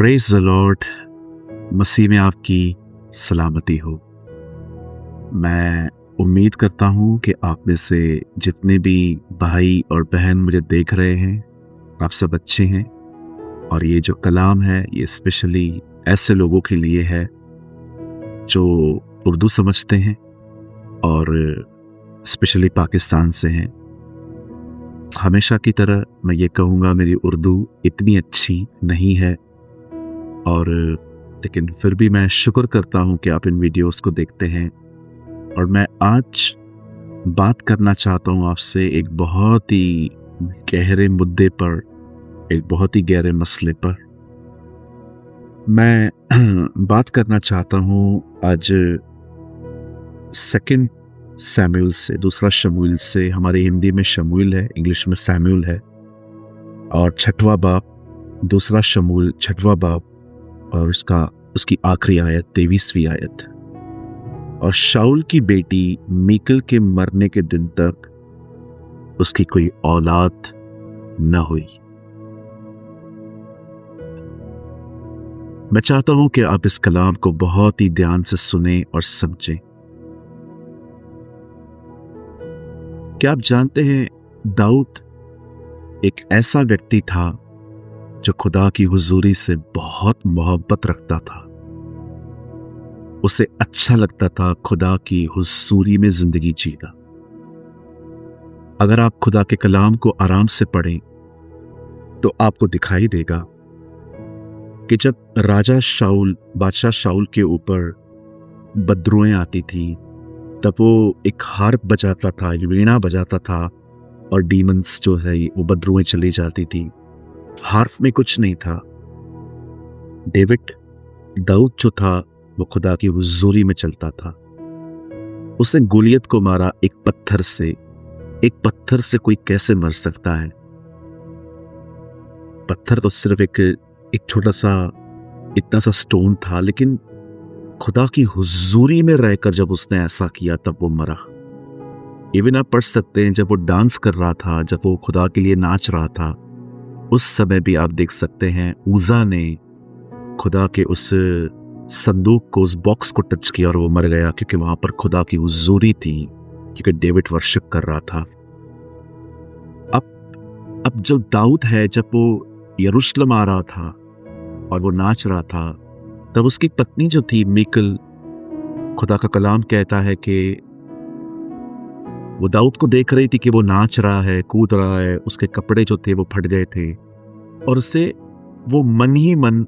Praise the Lord. मसीह में आपकी सलामती हो। मैं उम्मीद करता हूँ कि आप में से जितने भी भाई और बहन मुझे देख रहे हैं, आप सब अच्छे हैं। और ये जो कलाम है ये स्पेशली ऐसे लोगों के लिए है जो उर्दू समझते हैं और स्पेशली पाकिस्तान से हैं। हमेशा की तरह मैं ये कहूँगा, मेरी उर्दू इतनी अच्छी नहीं है, और लेकिन फिर भी मैं शुक्र करता हूँ कि आप इन वीडियोस को देखते हैं। और मैं आज बात करना चाहता हूँ आपसे एक बहुत ही गहरे मुद्दे पर, एक बहुत ही गहरे मसले पर। मैं बात करना चाहता हूँ आज सेकंड सैमुएल से, दूसरा शमूएल से। हमारी हिंदी में शमूएल है, इंग्लिश में सैमुएल है। और छठवां बाब, दूसरा शमूएल छठवां बाब, और उसकी आखिरी आयत 23वीं आयत। और शाऊल की बेटी मीकल के मरने के दिन तक उसकी कोई औलाद न हुई। मैं चाहता हूं कि आप इस कलाम को बहुत ही ध्यान से सुने और समझें। क्या आप जानते हैं, दाऊद एक ऐसा व्यक्ति था जो खुदा की हुजूरी से बहुत मोहब्बत रखता था। उसे अच्छा लगता था खुदा की हुजूरी में जिंदगी जीना। अगर आप खुदा के कलाम को आराम से पढ़ें तो आपको दिखाई देगा कि जब बादशाह शाऊल के ऊपर बदरुएं आती थी, तब वो एक हार्प बजाता था, एक वीणा बजाता था, और डीमंस जो है वो बदरुएं चली जाती थी। हार्प में कुछ नहीं था। दाऊद जो था वो खुदा की हुजूरी में चलता था। उसने गोलियत को मारा एक पत्थर से। एक पत्थर से कोई कैसे मर सकता है? पत्थर तो सिर्फ एक छोटा सा, इतना सा स्टोन था, लेकिन खुदा की हुजूरी में रहकर जब उसने ऐसा किया तब वो मरा। इवन आप पढ़ सकते हैं, जब वो डांस कर रहा था, जब वो खुदा के लिए नाच रहा था, उस समय भी आप देख सकते हैं उज़ा ने खुदा के उस संदूक को, उस बॉक्स को टच किया और वो मर गया, क्योंकि वहां पर खुदा की हुजूरी थी, क्योंकि डेविड वर्शिप कर रहा था। अब जो दाऊद है, जब वो यरूशलेम आ रहा था और वो नाच रहा था, तब उसकी पत्नी जो थी मीकल, खुदा का कलाम कहता है कि वो दाऊद को देख रही थी कि वो नाच रहा है, कूद रहा है, उसके कपड़े जो थे वो फट गए थे, और उससे वो मन ही मन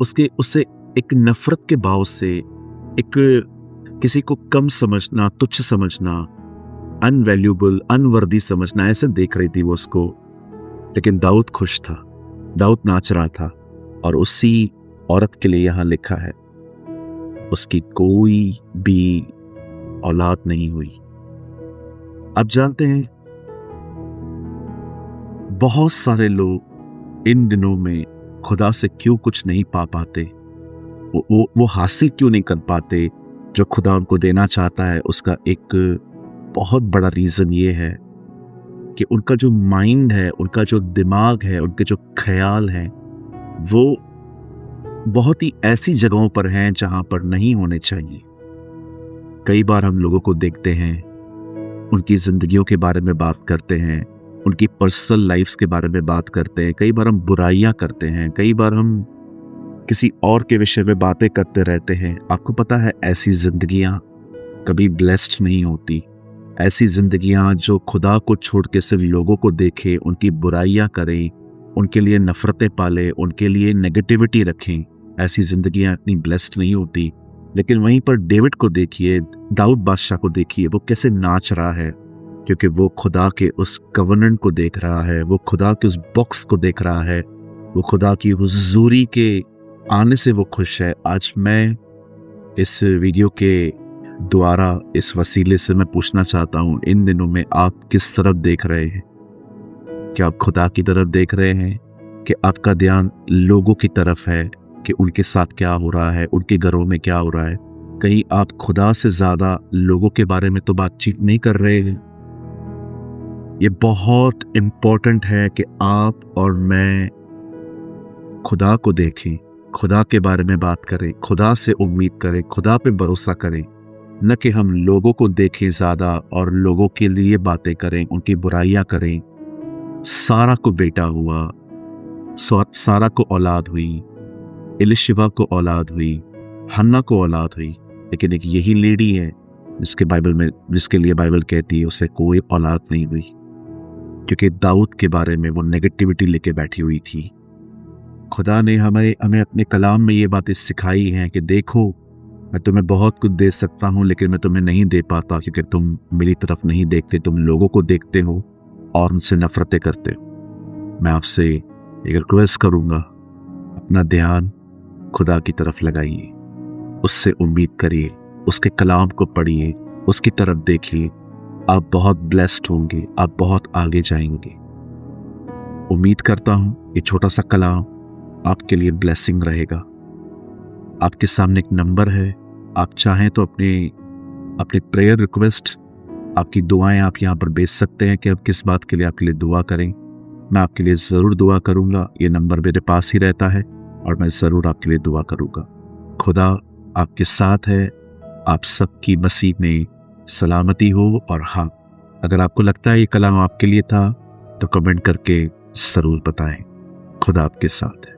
उससे एक नफरत के भाव से, एक किसी को कम समझना, तुच्छ समझना, अनवैल्यूबल, अनवर्दी समझना, ऐसे देख रही थी वो उसको। लेकिन दाऊद खुश था, दाऊद नाच रहा था, और उसी औरत के लिए यहां लिखा है उसकी कोई भी औलाद नहीं हुई। आप जानते हैं, बहुत सारे लोग इन दिनों में खुदा से क्यों कुछ नहीं पा पाते, वो हासिल क्यों नहीं कर पाते जो खुदा उनको देना चाहता है। उसका एक बहुत बड़ा रीजन ये है कि उनका जो माइंड है, उनका जो दिमाग है, उनके जो ख्याल हैं, वो बहुत ही ऐसी जगहों पर हैं जहां पर नहीं होने चाहिए। कई बार हम लोगों को देखते हैं, उनकी जिंदगियों के बारे में बात करते हैं, उनकी पर्सनल लाइफ्स के बारे में बात करते हैं, कई बार हम बुराइयां करते हैं, कई बार हम किसी और के विषय में बातें करते रहते हैं। आपको पता है, ऐसी जिंदगियां कभी ब्लेस्ड नहीं होती। ऐसी जिंदगियां जो खुदा को छोड़ के सिर्फ लोगों को देखे, उनकी बुराइयां करें, उनके लिए नफरतें पाले, उनके लिए नेगेटिविटी रखें, ऐसी जिंदगियां इतनी ब्लेस्ड नहीं होती। लेकिन वहीं पर डेविड को देखिए, दाऊद बादशाह को देखिए, वो कैसे नाच रहा है, क्योंकि वो खुदा के उस कवनेंट को देख रहा है, वो खुदा के उस बॉक्स को देख रहा है, वो खुदा की हुजूरी के आने से वो खुश है। आज मैं इस वीडियो के द्वारा, इस वसीले से मैं पूछना चाहता हूँ, इन दिनों में आप किस तरफ देख रहे हैं? क्या आप खुदा की तरफ देख रहे हैं कि आपका ध्यान लोगों की तरफ है कि उनके साथ क्या हो रहा है, उनके घरों में क्या हो रहा है? कहीं आप खुदा से ज्यादा लोगों के बारे में तो बातचीत नहीं कर रहे हैं? ये बहुत इंपॉर्टेंट है कि आप और मैं खुदा को देखें, खुदा के बारे में बात करें, खुदा से उम्मीद करें, खुदा पे भरोसा करें, न कि हम लोगों को देखें ज़्यादा और लोगों के लिए बातें करें, उनकी बुराइयां करें। सारा को बेटा हुआ, सारा को औलाद हुई, एलिशिबा को औलाद हुई, हन्ना को औलाद हुई, लेकिन एक यही लेडी है जिसके लिए बाइबल कहती है उसे कोई औलाद नहीं हुई, क्योंकि दाऊद के बारे में वो नेगेटिविटी लेके बैठी हुई थी। खुदा ने हमें अपने कलाम में ये बातें सिखाई हैं कि देखो, मैं तुम्हें बहुत कुछ दे सकता हूँ, लेकिन मैं तुम्हें नहीं दे पाता क्योंकि तुम मेरी तरफ नहीं देखते, तुम लोगों को देखते हो और उनसे नफरतें करते हो। मैं आपसे एक रिक्वेस्ट करूँगा, अपना ध्यान खुदा की तरफ लगाइए, उससे उम्मीद करिए, उसके कलाम को पढ़िए, उसकी तरफ देखिए। आप बहुत ब्लेस्ड होंगे, आप बहुत आगे जाएंगे। उम्मीद करता हूँ ये छोटा सा कलाम आपके लिए ब्लेसिंग रहेगा। आपके सामने एक नंबर है, आप चाहें तो अपने प्रेयर रिक्वेस्ट, आपकी दुआएं आप यहाँ पर भेज सकते हैं कि आप किस बात के लिए आपके लिए दुआ करें। मैं आपके लिए ज़रूर दुआ करूँगा। ये नंबर मेरे पास ही रहता है और मैं ज़रूर आपके लिए दुआ करूँगा। खुदा आपके साथ है। आप सबकी मसीह में सलामती हो। और हाँ, अगर आपको लगता है ये कलाम आपके लिए था तो कमेंट करके ज़रूर बताएं। खुदा आपके साथ है।